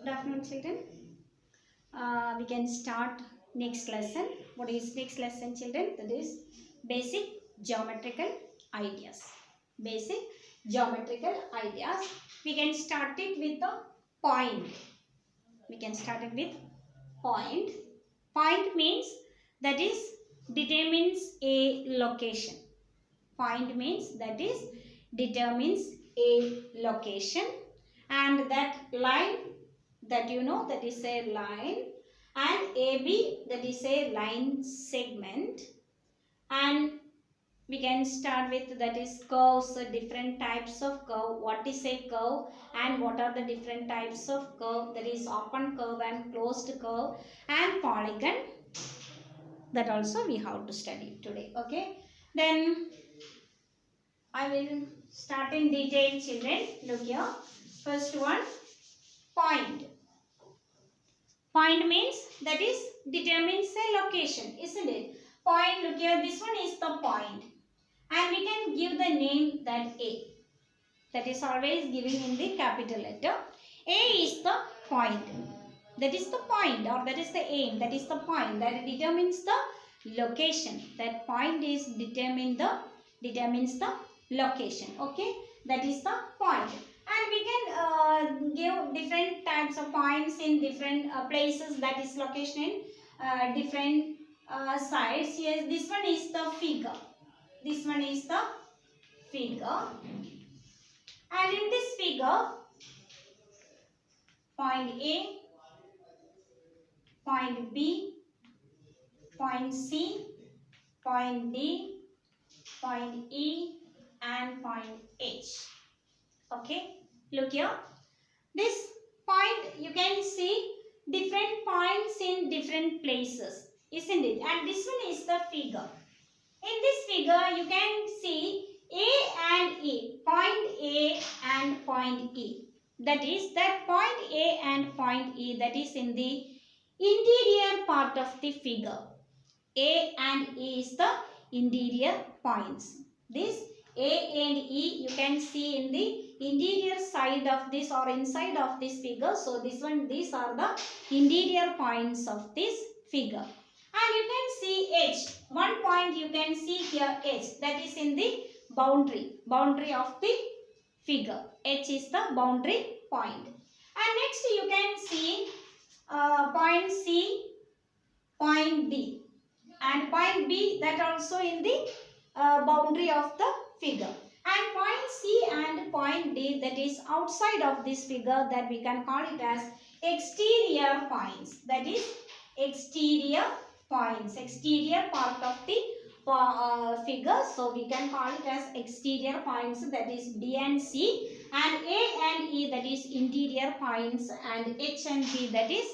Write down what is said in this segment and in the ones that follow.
Good afternoon, children. We can start next lesson. What is next lesson, children? That is basic geometrical ideas. Basic geometrical ideas. We can start it with the point. We can start it with point. Point means that is determines a location. Point means that is determines a location, and that line that you know, that is a line, and AB, that is a line segment. And we can start with that is curves, different types of curve. What is a curve and what are the different types of curve? That is open curve and closed curve, and polygon. That also we have to study today. Okay, then I will start in detail, children. Look here. First one, point. Point means that is determines a location, isn't it? Point, look here, this one is the point. And we can give the name that A. That is always giving in the capital letter. A is the point. That is the point, or that is the aim. That is the point. That determines the location. That point is determines the location. Okay. That is the point. And we can give different types of points in different places, that is location in different sides. Yes, this one is the figure. This one is the figure. And in this figure, point A, point B, point C, point D, point E, and point H. Okay, look here. This point, you can see different points in different places, isn't it? And this one is the figure. In this figure, you can see A and E, point A and point E. That is, that point A and point E, that is in the interior part of the figure. A and E is the interior points. This A and E you can see in the interior side of this or inside of this figure. So this one, these are the interior points of this figure. And you can see H. One point you can see here H, that is in the boundary of the figure. H is the boundary point. And next you can see point C, point D, and point B, that also in the boundary of the figure. And point C and point D, that is outside of this figure, that we can call it as exterior points. That is exterior points, exterior part of the figure. So we can call it as exterior points, that is D and C, and A and E, that is interior points, and H and B, that is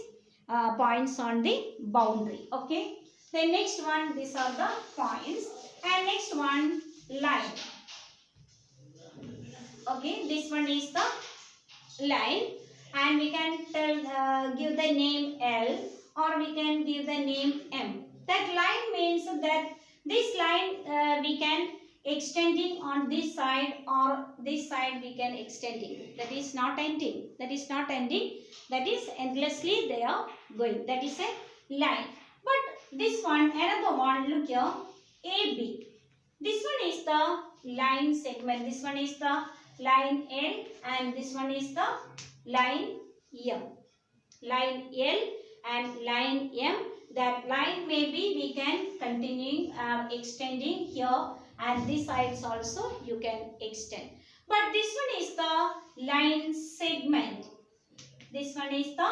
points on the boundary. Okay. The next one, these are the points. And next one, line. Okay, this one is the line, and we can give the name L, or we can give the name M. That line means that this line we can extending on this side, or this side we can extending. That is not ending. That is not ending. That is endlessly they are going. That is a line. But this one, another one, look here, AB. This one is the line segment. This one is the line L, and this one is the line M. Line L and line M. That line maybe we can continue extending here, and this sides also you can extend. But this one is the line segment. This one is the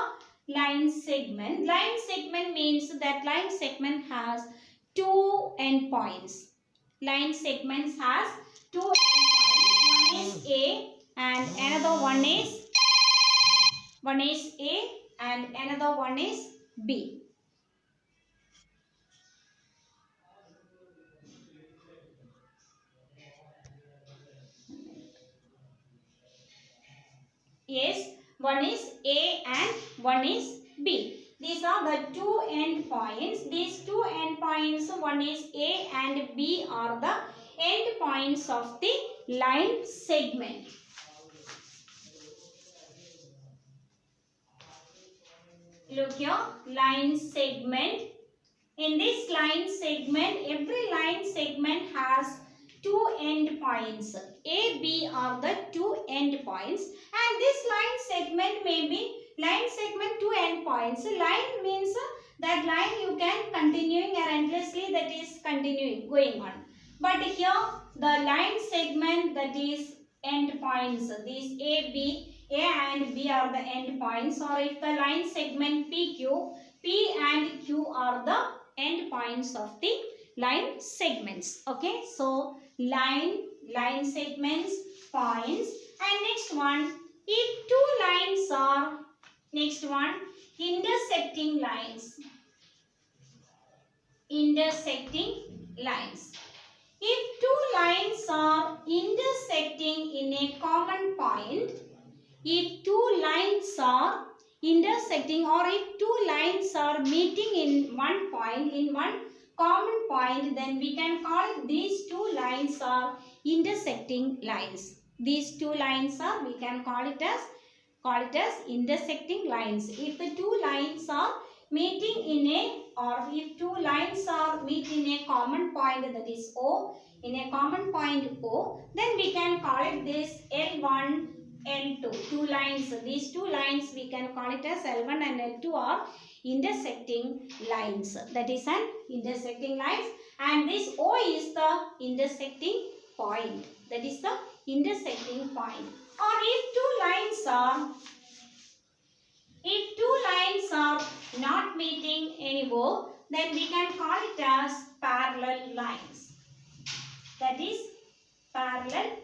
line segment. Line segment means that line segment has two endpoints. Line segments has two endpoints. One is A and another one is A and another one is B. Yes, one is A and one is B. These are the two endpoints. These two endpoints, one is A and B, are the endpoints of the line segment. Look here, line segment. In this line segment, every line segment has two end points. A, B are the two end points, and this line segment may be line segment two end points. Line means that line you can continuing or endlessly, that is continuing, going on. But here the line segment, that is end points. These A and B are the end points, or if the line segment PQ, P and Q are the end points of the line segments. Okay, so line segments, points, and next one, if two lines are, next one, intersecting lines. Intersecting lines. If two lines are intersecting in a common point, if two lines are intersecting, or if two lines are meeting in one point, in one common point, then we can call these two lines are intersecting lines. These two lines are, we can call it as intersecting lines. If the two lines are meeting in a, or if two lines are meet in a common point, that is O, in a common point O, then we can call it this L1, L2, two lines. These two lines we can call it as L1 and L2 are intersecting lines. That is an intersecting lines, and this O is the intersecting point. That is the intersecting point. Or if two lines are not meeting anywhere, then we can call it as parallel lines. That is parallel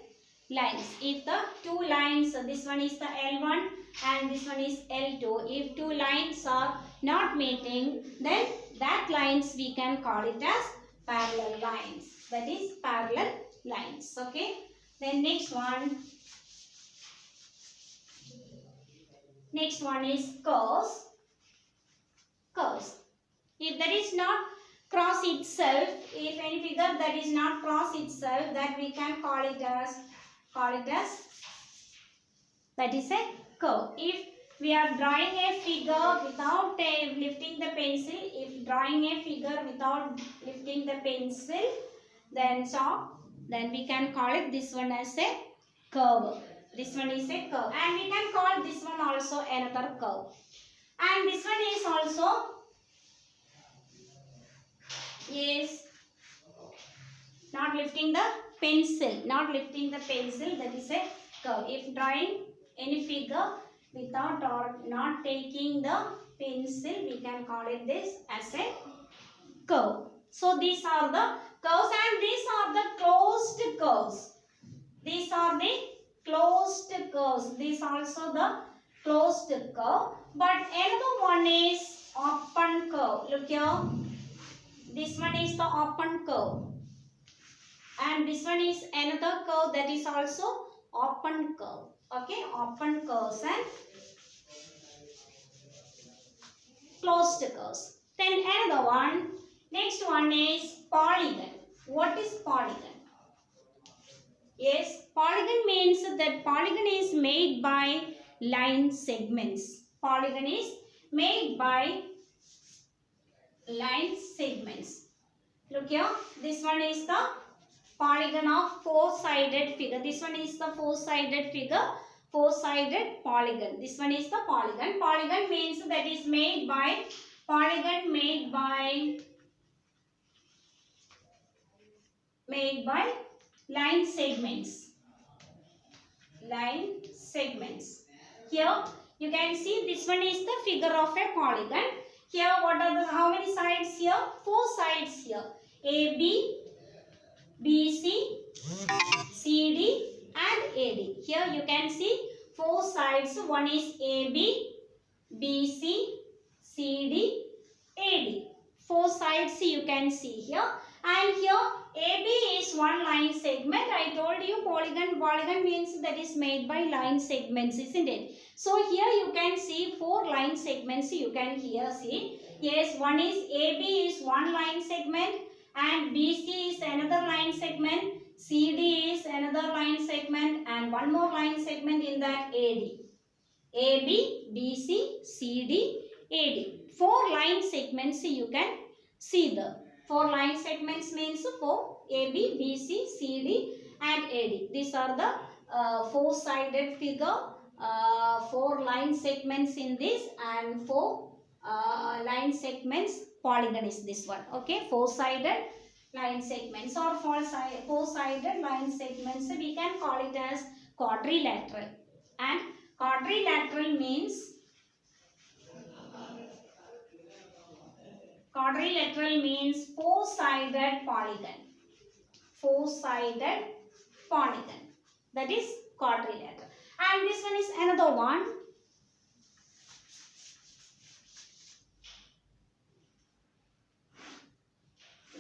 lines. If the two lines, this one is the L1 and this one is L2, if two lines are not meeting, then that lines we can call it as parallel lines. That is parallel lines. Okay. Then next one is curves. Curves. If that is not cross itself, if any figure that is not cross itself, that we can call it as that is a curve. If we are drawing a figure without lifting the pencil, if drawing a figure without lifting the pencil, then we can call it this one as a curve. This one is a curve, and we can call this one also another curve. And this one is also not lifting the pencil, that is a curve. If drawing any figure without or not taking the pencil, we can call it this as a curve. So these are the curves, and these are the closed curves. These are the closed curves. This also the closed curve. But another one is open curve. Look here. This one is the open curve. And this one is another curve, that is also open curve. Okay, open curves and closed curves. Then another one, next one is polygon. What is polygon? Yes, polygon means that polygon is made by line segments. Polygon is made by line segments. Look here, this one is the polygon of four-sided figure. This one is the four-sided figure, four-sided polygon. This one is the polygon. Polygon means that is made by, polygon made by line segments. Line segments. Here you can see this one is the figure of a polygon. Here what are the, how many sides here? Four sides here. AB, BC, CD and AD. Here you can see four sides. One is AB, BC, CD, AD. Four sides you can see here. And here AB is one line segment. I told you polygon means that is made by line segments, isn't it? So here you can see four line segments you can here see. Yes, one is AB is one line segment, and BC is another line segment, CD is another line segment, and one more line segment in that AD. AB, BC, CD, AD. 4 line segments you can see the 4 line segments means 4 AB, BC, CD and AD. These are the 4-sided figure. 4 line segments in this and 4 line segments polygon is this one. Okay, 4-sided line segments or 4-sided line segments we can call it as quadrilateral. And quadrilateral means quadrilateral means 4-sided polygon. 4-sided polygon. That is quadrilateral. And this one is another one.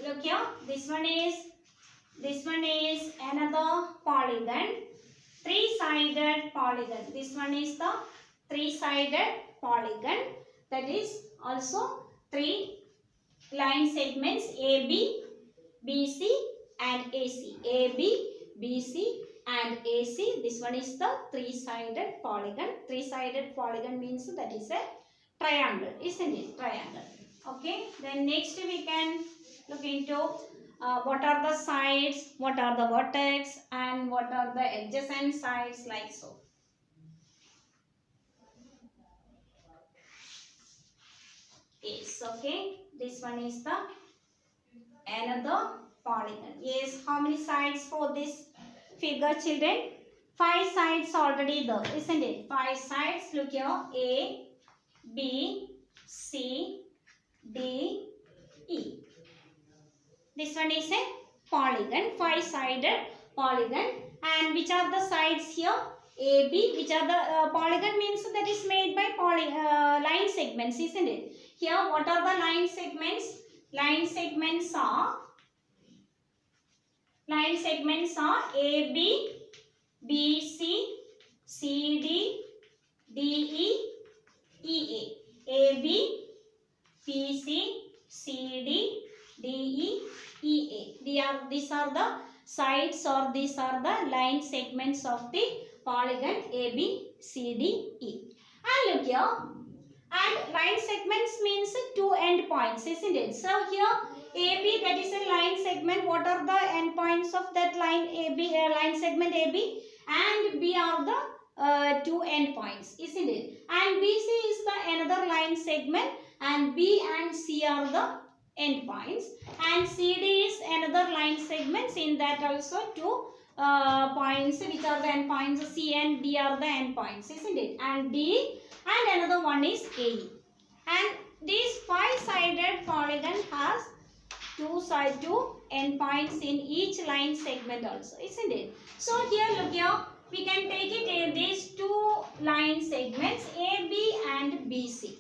Look here. This one is another polygon. 3-sided polygon. This one is the 3-sided polygon. That is also 3 line segments AB, BC and AC. AB, BC and AC. This one is the 3-sided polygon. 3-sided polygon means that is a triangle, isn't it? Triangle. Okay. Then next we can look into what are the sides, what are the vertex and what are the adjacent sides, like so. Yes, okay. This one is the another polygon. Yes, how many sides for this figure, children? 5 sides already there, isn't it? 5 sides. Look here. A, B, C, D, E. This one is a polygon, 5-sided polygon. And which are the sides here? A, B. Which are the polygon means that is made by line segments, isn't it? Here, what are the line segments? Line segments are A, B, B, C, C, D, D, E, E, A. A, B, P, C, C, D, D, E, E, A. These are the sides or these are the line segments of the polygon A, B, C, D, E. And look here. And line segments means 2 end points, isn't it? So here AB, that is a line segment. What are the end points of that line AB, line segment AB? And B are the 2 end points, isn't it? And BC is the another line segment, and B and C are the end points, and CD is another line segments. In that also 2 points, which are the end points. C and D are the end points, isn't it? And D and another one is AE. And this 5-sided polygon has 2 end points in each line segment also, isn't it? So here, look here, we can take it in these 2 line segments AB and BC.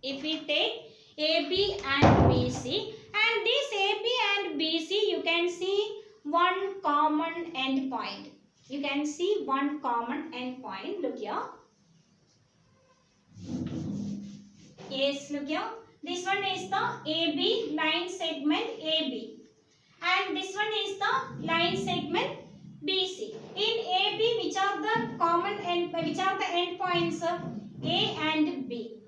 If we take AB and BC, and this AB and BC, you can see one common end point. You can see one common end point. Look here. Yes, look here. This one is the AB line segment AB, and this one is the line segment BC. In AB, which are the common end? Which are the end points of A and B?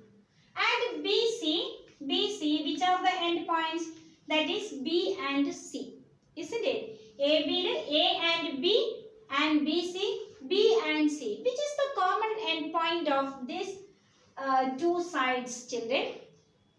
And BC, which are the end points? That is B and C, isn't it? A and B, and BC, B and C. Which is the common end point of this 2 sides, children?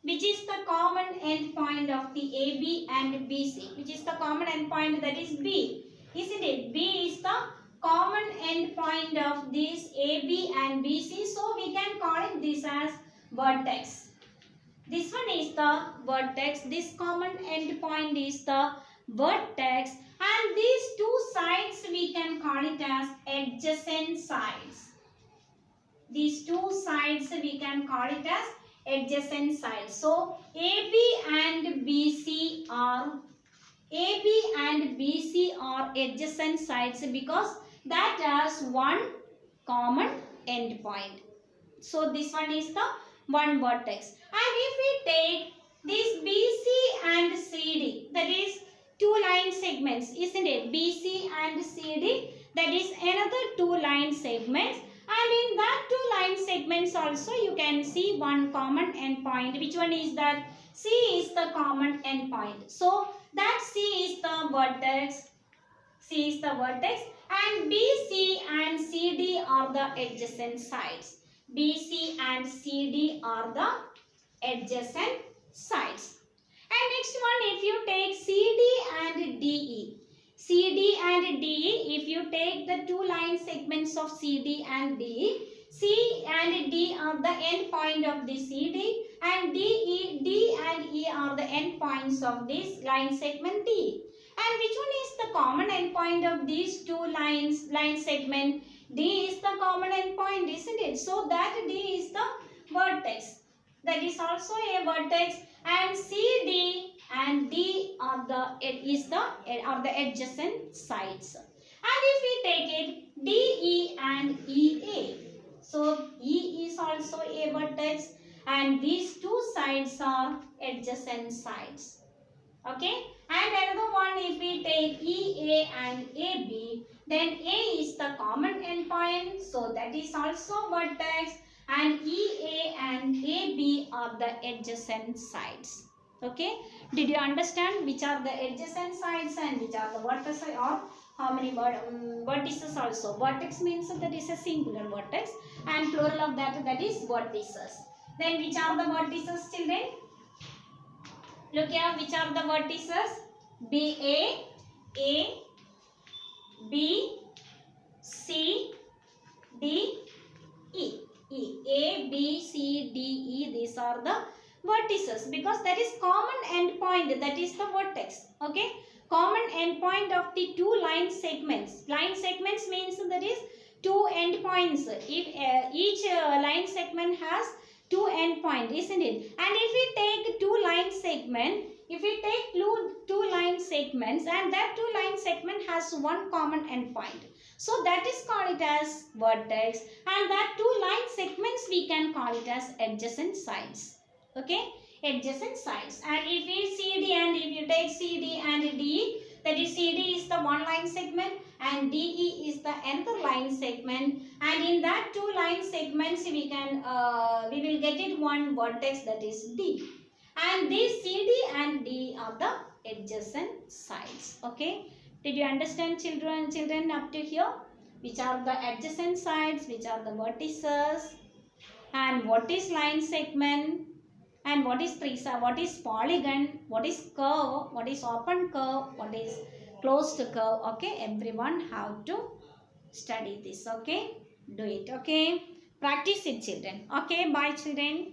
Which is the common end point of the AB and BC? Which is the common end point? That is B, isn't it? B is the common end point of this AB and BC. So we can call it this as vertex. This one is the vertex. This common end point is the vertex. And these 2 sides we can call it as adjacent sides. These 2 sides we can call it as adjacent sides. So AB and BC are adjacent sides because that has one common end point. So this one is the one vertex. And if we take this BC and CD, that is 2 line segments, isn't it? BC and CD, that is another 2 line segments. And in that two line segments also you can see one common endpoint. Which one is that? C is the common endpoint. So that C is the vertex. C is the vertex and BC and CD are the adjacent sides. BC and CD are the adjacent sides. And next one, if you take CD and DE. CD and DE, if you take the two line segments of CD and DE, C and D are the end point of the CD and D and E are the end points of this line segment D. And which one is the common endpoint of these two line segment? D is the common endpoint, isn't it? So that D is the vertex. That is also a vertex, and CD and D are the adjacent sides. And if we take it DE and EA, so E is also a vertex and these two sides are adjacent sides. Okay, and another one, if we take EA and AB, then A is the common endpoint, so that is also vertex, and EA and AB are the adjacent sides. Okay, did you understand which are the adjacent sides and which are the vertices, or how many vertices also? Vertex means that is a singular vertex and plural of that is vertices. Then which are the vertices, children? Look here, which are the vertices? A, B, C, D, E. A, B, C, D, E. These are the vertices because that is common endpoint. That is the vertex. Okay. Common endpoint of the two line segments. Line segments means that is two endpoints. If each line segment has two endpoint, isn't it? And if we take two line segment, if we take two line segments and that two line segment has one common endpoint, so that is called it as vertex, and that two line segments we can call it as adjacent sides. Okay, adjacent sides. And if we CD and if you take CD and DE, that is CD is the one line segment and DE is the another line segment, and in that two line segments we will get it one vertex, that is D, and these CD and D are the adjacent sides. Okay, did you understand, children up to here? Which are the adjacent sides, which are the vertices, and what is line segment, and what is what is polygon, what is curve, what is open curve, what is closed curve. Okay, everyone have to study this. Okay, do it. Okay, practice it, children. Okay, bye, children.